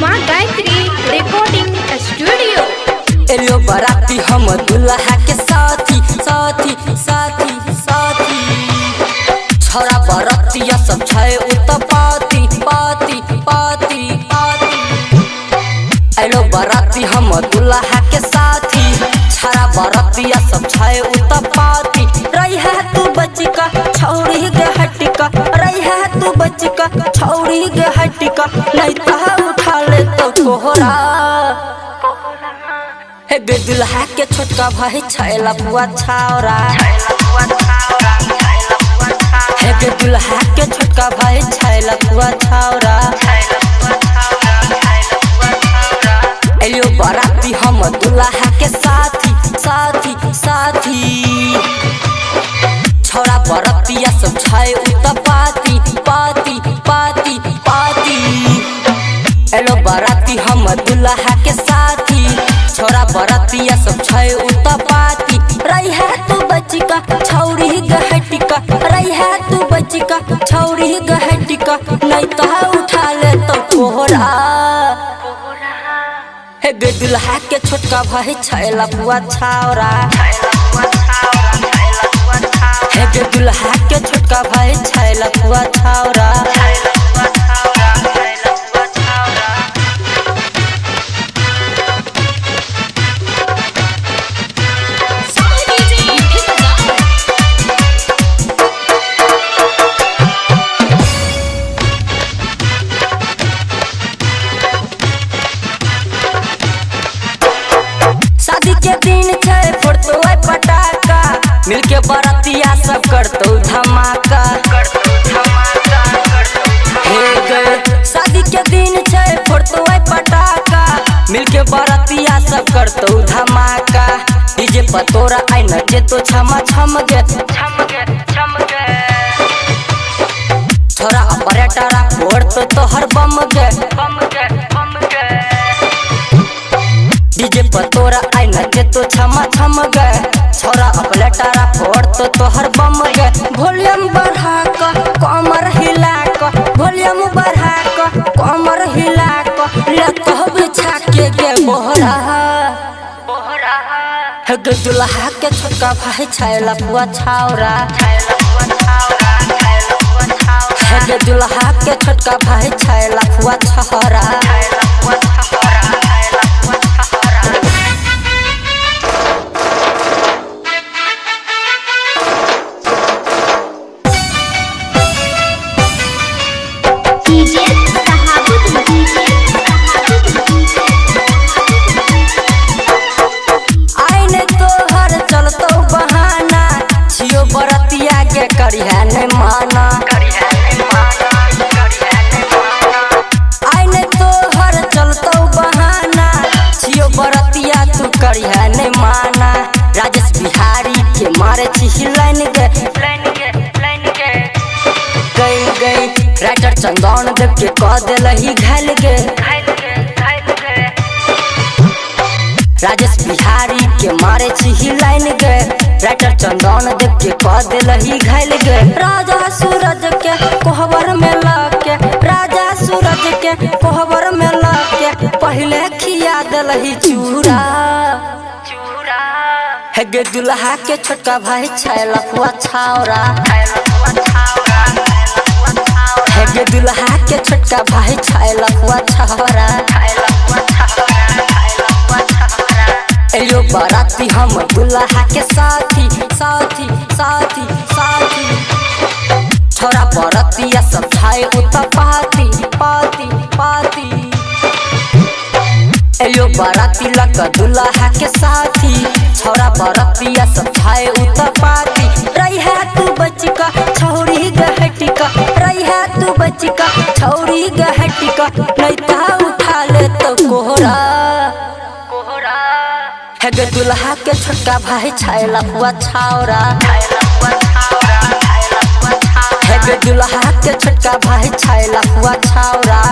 माँ Gayatri recording studio. एलियो बराती हम दुल्हा के साथी साथी साथी साथी छोरा बरातिया सब छे उत पाती पाती पाती पाती। एलो बराती हम दुल्हा के साथी छोरा बरातिया सब छे उत पाती। रही है तू बच्ची का छौरी गे हटिका, रही है तू बच्ची का छौरी गे हटिका, नहीं तो उठा ले तो कोहरा। हे गे दुल्हा के छोटका भाई छैला पुआ छावरा, हे गे दुल्हा के छोटका भाई छैला पुआ छावरा। एलियो बराती हम दुल्हा के साथी साथी साथी छोरा बरातिया सब छे उत पाती पाती पाती पाती। एलो बराती हम दुल्हा के साथी छोरा बरातिया सब छे उत पाती। रही है तू बच्ची का छौरी गहटिका, रही है तू बच्ची का छौरी गहटिका, नहीं तो उठा ले तो कोहरा। हे गे दुल्हा के छोटका भाई छैला पुआ छावरा, हे गे दुल्हा के छोटका भाई छैला पुआ छावरा। शादी के दिन छे फोड़तो पटाखा, मिलके बरातिया सब करतो धमाका। हे गे शादी के दिन छे फोड़तो पटाखा, मिलके बरातिया सब करतो धमाका। डीजे पर तोरा आई नचे तो छमा छम गे छम गे, छोरा ऑपरेटरा फोड़तो तोहर बम गे बम गे बम गे। डीजे पर तोरा आई नचे तो छमा छम गे, छोरा ऑपरेटरा फोड़तो तोहर बम गे। वॉल्यूम बढ़ा क कमर हिला क, वॉल्यूम बढ़ा क कमर हिला क, लको बिछा के गे बोहरा। हे गे दुल्हा के छोटका भाई छैला पुआ छावरा, हे गे दुल्हा के छोटका भाई छैला पुआ छहरा। बरातिया के करिया नहीं माना, आई नहीं तो हर चलतो बहाना, छियो बरातिया तू करिया नहीं माना। राजेश बिहारी के मारे छी लाइन गे गई गई, राइटर चंदन देव के कह दिलही घायल गे। राजेश बिहारी के मारे छी लाइन गे, राइटर चंदन देव के कह दिलही घायल गे। राजा सूरज के कोहबर में लगे, राजा सूरज के कोहबर में लगे, पहले खिया दिलही चूरा। हे गे दुल्हा के छोटका भाई छैला पुआ छावरा, हे गे दुल्हा के छोटका भाई छैला पुआ छावरा। एलियो बराती हम दुल्हा के साथी साथी साथी साथी छोरा बरातिया सब छे उत पाती पाती पाती। एलियो बराती लक दुल्हा के साथी छोरा बरातिया सब छे उत पाती। रही है तू बच्ची का छौरी गहटिका, रही है तू बच्ची का छौरी गहटिका, नहीं तो उठा ले तो कोहरा। हे गे दुल्हा के छोटका भाई छैला पुआ छावरा, हे गे दुल्हा के छोटका भाई छैला पुआ छावरा।